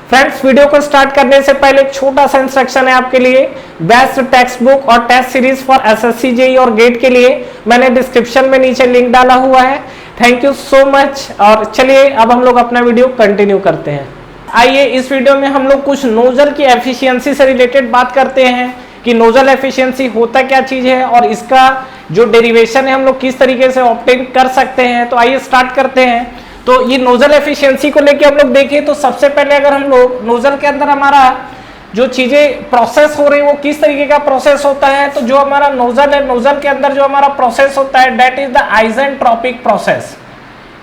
Friends, video को start करने से पहले एक छोटा सा इंस्ट्रक्शन है आपके लिए। बेस्ट टेक्स्ट बुक और test series for SSC JEE और गेट के लिए मैंने डिस्क्रिप्शन में नीचे लिंक डाला हुआ है। Thank you so much. और चलिए अब हम लोग अपना वीडियो कंटिन्यू करते हैं। आइए इस वीडियो में हम लोग कुछ नोजल की एफिशिएंसी से रिलेटेड बात करते हैं कि नोजल एफिशिएंसी होता क्या चीज है और इसका जो डेरिवेशन है हम लोग किस तरीके से ऑब्टेन कर सकते हैं। तो आइए स्टार्ट करते हैं। तो ये नोजल एफिशिएंसी को लेके हम लोग देखें तो सबसे पहले अगर हम लोग नोजल के अंदर हमारा जो चीजें प्रोसेस हो रही है वो किस तरीके का प्रोसेस होता है, तो जो हमारा नोजल है, नोजल के अंदर जो हमारा प्रोसेस होता है that is the isentropic process.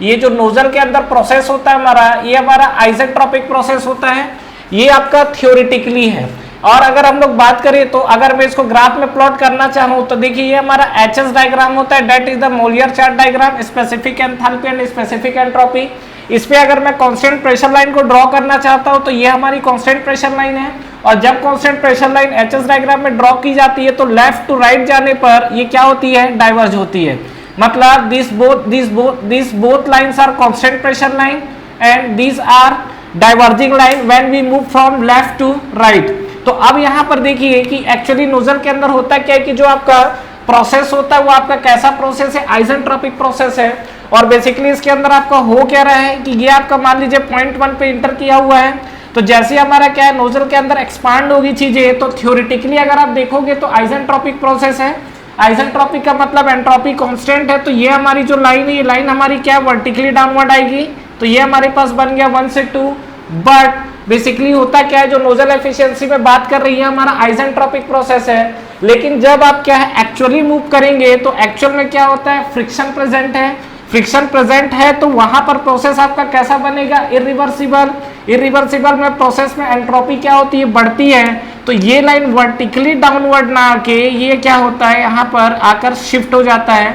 ये जो नोजल के अंदर प्रोसेस होता है हमारा, ये हमारा आइसेंट्रोपिक प्रोसेस होता है। ये आपका थ्योरेटिकली है। और अगर हम लोग बात करें तो अगर मैं इसको ग्राफ में प्लॉट करना चाहूँ तो देखिए ये हमारा एचएस डायग्राम होता है, that is the Molière chart diagram, specific enthalpy and specific entropy. इस पे अगर मैं कांस्टेंट प्रेशर लाइन को ड्रॉ करना चाहता हूँ तो ये हमारी कांस्टेंट प्रेशर लाइन है। और जब constant pressure line HS diagram में ड्रॉ की जाती है तो लेफ्ट टू राइट जाने पर ये क्या होती है, डाइवर्ज होती है। मतलब this both lines are constant pressure line and this are diverging line when we move from left to right. तो अब यहाँ पर देखिए कि एक्चुअली नोजल के अंदर होता क्या है कि जो आपका प्रोसेस होता है वो आपका कैसा प्रोसेस है, आइसेंट्रोपिक प्रोसेस है। और बेसिकली इसके अंदर आपका हो क्या रहा है कि ये आपका मान लीजिए पॉइंट 1 पे इंटर किया हुआ है, तो जैसे हमारा क्या है नोजल के अंदर एक्सपांड होगी चीजें, तो थ्योरेटिकली अगर आप देखोगे तो आइसेंट्रोपिक प्रोसेस है। आइसेंट्रोपिक का मतलब एंट्रोपी कांस्टेंट है। तो ये हमारी जो लाइन है, ये लाइन हमारी क्या है, वर्टिकली डाउनवर्ड आएगी। तो ये हमारे पास बन गया 1 से 2। बट बेसिकली होता क्या है, जो नोजल एफिशिएंसी में बात कर रही है हमारा आइसेंट्रोपिक प्रोसेस है। लेकिन जब आप क्या है एक्चुअली मूव करेंगे तो एक्चुअल में क्या होता है, फ्रिक्शन प्रेजेंट है। फ्रिक्शन प्रेजेंट है तो वहां पर प्रोसेस आपका कैसा बनेगा, इरिवर्सिबल। इरिवर्सिबल में प्रोसेस में एंट्रोपी क्या होती है, बढ़ती है। तो ये लाइन वर्टिकली डाउनवर्ड ना आके ये क्या होता है, यहाँ पर आकर शिफ्ट हो जाता है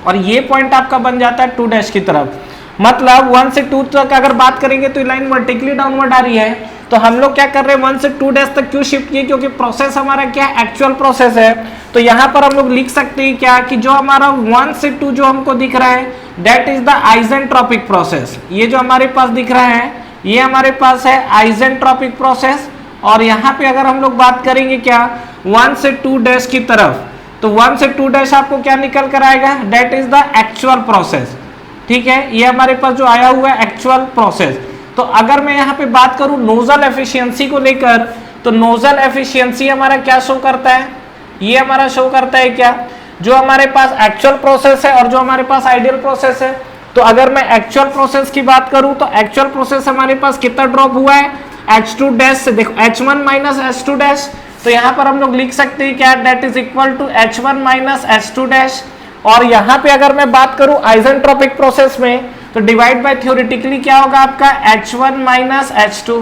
और ये पॉइंट आपका बन जाता है 2 डैश की तरफ। मतलब 1 से 2 तक अगर बात करेंगे तो लाइन वर्टिकली डाउनवर्ड आ रही है। तो हम लोग क्या कर रहे हैं 1 से 2 डैश तक क्यों शिफ्ट किए, क्योंकि प्रोसेस हमारा क्या एक्चुअल प्रोसेस है। तो यहाँ पर हम लोग लिख सकते हैं क्या कि जो हमारा 1 से 2 जो हमको दिख रहा है that is the isentropic process. ये जो हमारे पास दिख रहा है ये हमारे पास है आइसेंट्रोपिक प्रोसेस। और यहाँ पे अगर हम लोग बात करेंगे क्या 1 से 2 डैश की तरफ, तो 1 से 2 डैश आपको क्या निकल कर आएगा, that is the actual process. ठीक है, ये हमारे पास जो आया हुआ है एक्चुअल प्रोसेस। तो अगर मैं यहाँ पे बात करूँ नोजल एफिशिएंसी को लेकर, तो नोजल एफिशिएंसी हमारा क्या शो करता है, ये हमारा शो करता है क्या, जो हमारे पास एक्चुअल प्रोसेस है और जो हमारे पास आइडियल प्रोसेस है। तो अगर मैं एक्चुअल प्रोसेस की बात करूँ तो एक्चुअल प्रोसेस हमारे पास कितना ड्रॉप हुआ है, H2 डैश से, देखो H1 माइनस H2 डैश। तो यहाँ पर हम लोग लिख सकते हैं क्या, that is equal to H1 minus H2 dash. और यहाँ पे अगर मैं बात करूँ आइसेंट्रोपिक प्रोसेस में तो डिवाइड बाय थ्योरेटिकली क्या होगा आपका H1 माइनस H2।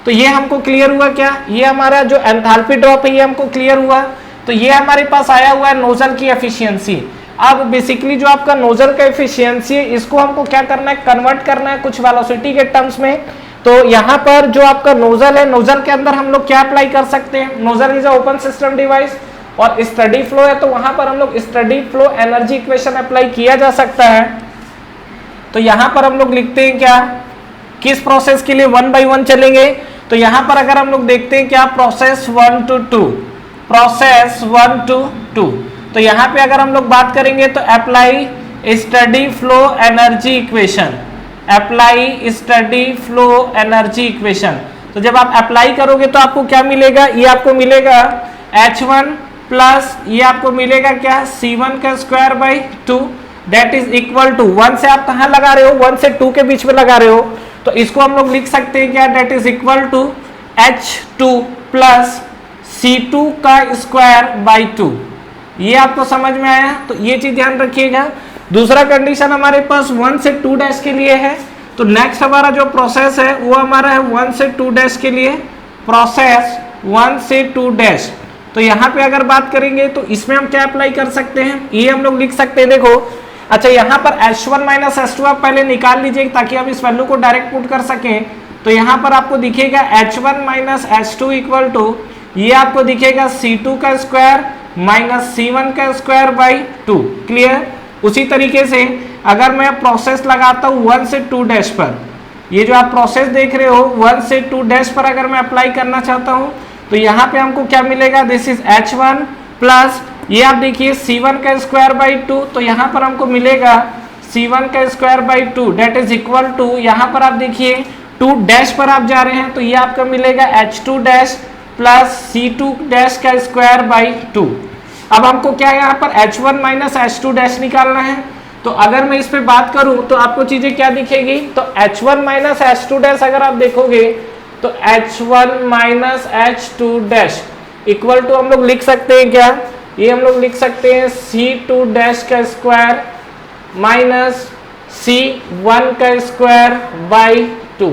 तो ये हमको क्लियर हुआ क्या, ये हमारा जो एंथैल्पी ड्रॉप है ये हमको क्लियर हुआ। तो ये हमारे पास आया हुआ है नोजल की एफिशिएंसी। अब बेसिकली जो आपका नोजल का एफिशिएंसी है इसको हमको क्या करना है, कन्वर्ट करना है कुछ वेलोसिटी के टर्म्स में। तो यहाँ पर जो आपका नोजल है, नोजल के अंदर हम लोग क्या अप्लाई कर सकते हैं, nozzle is open system device और स्टडी फ्लो है तो वहां पर हम लोग steady flow energy equation apply किया जा सकता है। तो यहाँ पर हम लोग लिखते हैं क्या, किस प्रोसेस के लिए 1 बाई 1 चलेंगे। तो यहाँ पर अगर हम लोग देखते हैं क्या, प्रोसेस 1 to 2, प्रोसेस 1 to 2। तो यहाँ पे अगर हम लोग बात करेंगे तो apply steady flow energy equation, apply steady flow energy equation. तो जब आप अप्लाई करोगे तो आपको क्या मिलेगा, ये आपको मिलेगा H1 प्लस ये आपको मिलेगा क्या, C1 का square by 2 that is equal to 1 से आप कहाँ लगा रहे हो, 1 से 2 के बीच में लगा रहे हो। तो इसको हम लोग लिख सकते हैं क्या, that is equal to H2 plus C2 का स्क्वायर बाई 2। ये आपको समझ में आया, तो ये चीज ध्यान रखिएगा। दूसरा कंडीशन हमारे पास 1 से 2 डैश के लिए है। तो नेक्स्ट हमारा जो प्रोसेस है वो हमारा है 1 से 2 डैश के लिए, प्रोसेस 1 से 2 डैश। तो यहाँ पे अगर बात करेंगे तो इसमें हम क्या अप्लाई कर सकते हैं, ये हम लोग लिख सकते हैं। देखो अच्छा, यहाँ पर H1 माइनस H2 आप पहले निकाल लीजिए ताकि हम इस वैल्यू को डायरेक्ट पुट कर सकें। तो यहाँ पर आपको दिखेगा H1 minus H2 equal to ये आपको दिखेगा C2 का स्क्वायर माइनस C1 का स्क्वायर बाई 2। क्लियर। उसी तरीके से अगर मैं प्रोसेस लगाता हूँ 1 से 2 डैश पर, ये जो आप प्रोसेस देख रहे हो 1 से 2 डैश पर अगर मैं अप्लाई करना चाहता हूं तो यहाँ पे हमको क्या मिलेगा, दिस इज H1 प्लस ये आप देखिए C1 का स्क्वायर बाई 2, तो यहाँ पर हमको मिलेगा C1 का square by 2 that is equal to, यहाँ पर आप देखिए 2 डैश पर आप जा रहे हैं तो ये आपका मिलेगा H2 dash plus C2 dash का स्क्वायर बाई 2। अब हमको क्या है यहाँ पर H1 माइनस H2 डैश निकालना है, तो अगर मैं इस पे बात करूं तो आपको चीजें क्या दिखेगी, तो H1 माइनस H2 डैश अगर आप देखोगे तो H1 minus H2 dash equal to हम लोग लिख सकते हैं क्या, ये हम लोग लिख सकते हैं C2 डैश का स्क्वायर माइनस C1 का स्क्वायर बाई 2।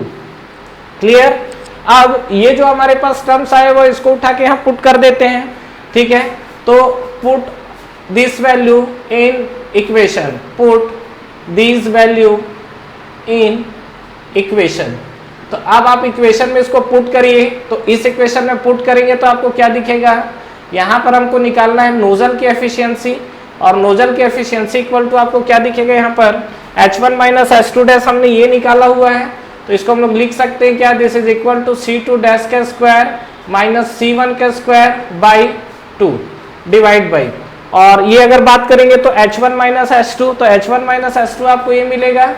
क्लियर। अब ये जो हमारे पास टर्म्स आए वो इसको उठा के हम पुट कर देते हैं, ठीक है। तो put this value in equation, put this value in equation. तो अब आप इक्वेशन में इसको पुट करिए, तो इस इक्वेशन में पुट करेंगे तो आपको क्या दिखेगा, यहाँ पर हमको निकालना है नोजल की एफिशिएंसी, और नोजल की एफिशिएंसी इक्वल टू आपको क्या दिखेगा यहाँ पर H1 माइनस H2 डैश हमने ये निकाला हुआ है, तो इसको हम लोग लिख सकते हैं क्या, this is equal to C2 dash का स्क्वायर माइनस C1 का स्क्वायर बाई 2 डिवाइड बाई, और ये अगर बात करेंगे तो H1 माइनस H2, तो H1 माइनस H2 आपको ये मिलेगा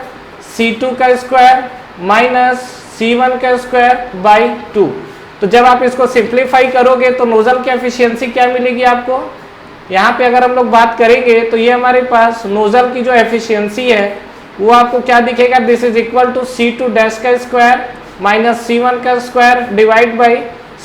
C2 का स्क्वायर माइनस C1 का स्क्वायर बाई 2। तो जब आप इसको सिंप्लीफाई करोगे तो नोजल की एफिशिएंसी क्या मिलेगी आपको, यहाँ पे अगर हम लोग बात करेंगे तो ये हमारे पास नोजल की जो एफिशिएंसी है वो आपको क्या दिखेगा, this is equal to C2 dash का स्क्वायर माइनस C1 का स्क्वायर डिवाइड बाई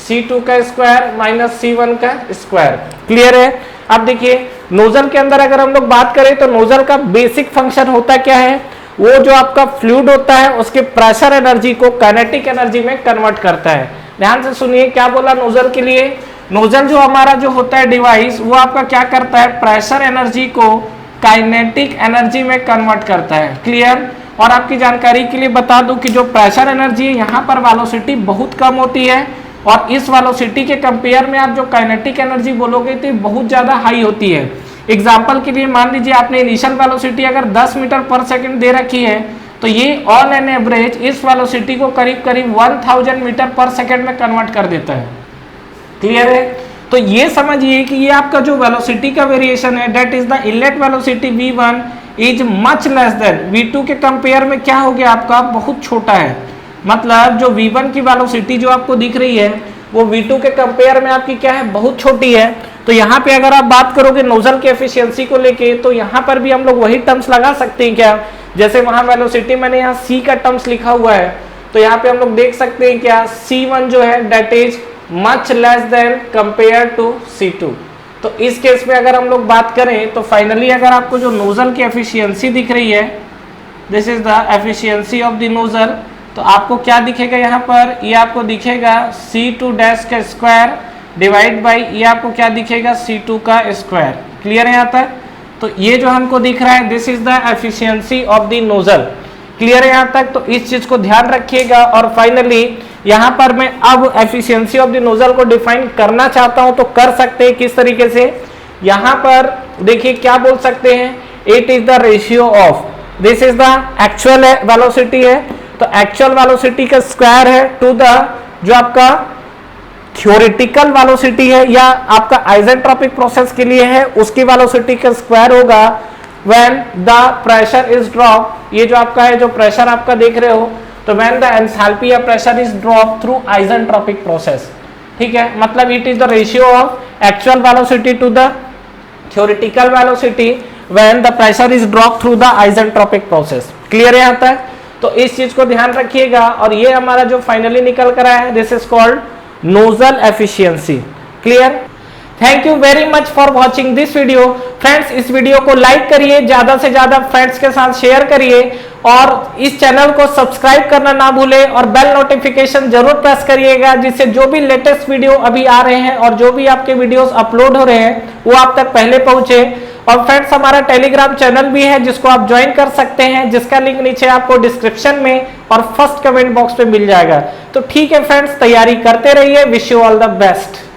C2 का स्क्वायर माइनस C1 का स्क्वायर। क्लियर है। अब देखिए नोजल के अंदर अगर हम लोग बात करें तो नोजल का बेसिक फंक्शन होता क्या है, वो जो आपका फ्लूइड होता है उसके प्रेशर एनर्जी को काइनेटिक एनर्जी में कन्वर्ट करता है। ध्यान से सुनिए क्या बोला नोजल के लिए, नोजल जो हमारा जो होता है डिवाइस वो आपका क्या करता है, प्रेशर एनर्जी को काइनेटिक एनर्जी में कन्वर्ट करता है। क्लियर। और आपकी जानकारी के लिए बता दूं कि जो प्रेशर एनर्जी है यहाँ पर वेलोसिटी बहुत कम होती है, और इस वेलोसिटी के कंपेयर में आप जो काइनेटिक एनर्जी बोलोगे तो बहुत ज्यादा हाई होती है। एग्जाम्पल के लिए मान लीजिए आपने इनिशियल वेलोसिटी अगर 10 मीटर पर सेकंड दे रखी है, तो ये ऑन एन एवरेज इस वेलोसिटी को करीब करीब 1000 मीटर पर सेकंड में कन्वर्ट कर देता है। क्लियर है। तो ये समझिए कि ये आपका जो वेलोसिटी का वेरिएशन है that is the inlet velocity v1 is much less then v2 के कंपेयर में क्या हो गया आपका, बहुत छोटा है। मतलब जो v1 की वेलोसिटी जो आपको दिख रही है वो v2 के कंपेयर में आपकी क्या है, बहुत छोटी है। तो यहाँ पे अगर आप बात करोगे नोजल की एफिशिएंसी को लेके तो यहाँ पर भी हम लोग वही टर्म्स लगा सकते हैं क्या, जैसे वहां वेलोसिटी मैंने यहाँ c का टर्म्स लिखा हुआ है, तो यहाँ पे हम लोग देख सकते हैं क्या, C1 जो है that is much less than compare to C2। तो इस केस में अगर हम लोग बात करें तो फाइनली अगर आपको जो नोजल की एफिशिएंसी दिख रही है, this is the efficiency of the nozzle, तो आपको क्या दिखेगा यहाँ पर, ये आपको दिखेगा C2 डैश का स्क्वायर डिवाइड बाई ये आपको क्या दिखेगा, C2 का स्क्वायर। क्लियर है यहाँ तक। तो ये जो हमको दिख रहा है this is the efficiency of the nozzle. Clear है यहाँ तक। तो इस चीज को ध्यान रखिएगा। और फाइनली यहाँ पर मैं अब एफिशिएंसी ऑफ द नोजल को डिफाइन करना चाहता हूँ तो कर सकते हैं किस तरीके से, यहाँ पर देखिए क्या बोल सकते हैं, it is the ratio of, this is the actual velocity है, तो एक्चुअल वेलोसिटी का स्क्वायर है टू द जो आपका थ्योरेटिकल वेलोसिटी है या आपका आइसेंट्रोपिक प्रोसेस के लिए है उसकी वेलोसिटी का स्क्वायर होगा when the pressure is drop. ये जो आपका है जो प्रेशर आपका देख रहे हो, तो व्हेन द एंथैल्पी या pressure is drop through isentropic process. ठीक है, मतलब it is the ratio of actual velocity to the theoretical velocity when the pressure is drop through the isentropic process. Clear है यहाँ तक। तो इस चीज को ध्यान रखिएगा। और ये हमारा जो फाइनली निकल कर आया है this is called nozzle efficiency. Clear. Thank you very much for watching this video. Friends इस वीडियो को लाइक करिए, ज्यादा से ज्यादा फ्रेंड्स के साथ शेयर करिए और इस चैनल को सब्सक्राइब करना ना भूलें और बेल नोटिफिकेशन जरूर प्रेस करिएगा, जिससे जो भी लेटेस्ट वीडियो अभी आ रहे हैं और जो भी आपके वीडियोस अपलोड हो रहे हैं वो आप तक पहले पहुंचे। और फ्रेंड्स हमारा टेलीग्राम चैनल भी है जिसको आप ज्वाइन कर सकते हैं, जिसका लिंक नीचे आपको डिस्क्रिप्शन में और फर्स्ट कमेंट बॉक्स पे मिल जाएगा। तो ठीक है फ्रेंड्स, तैयारी करते रहिए। Wish you all the best.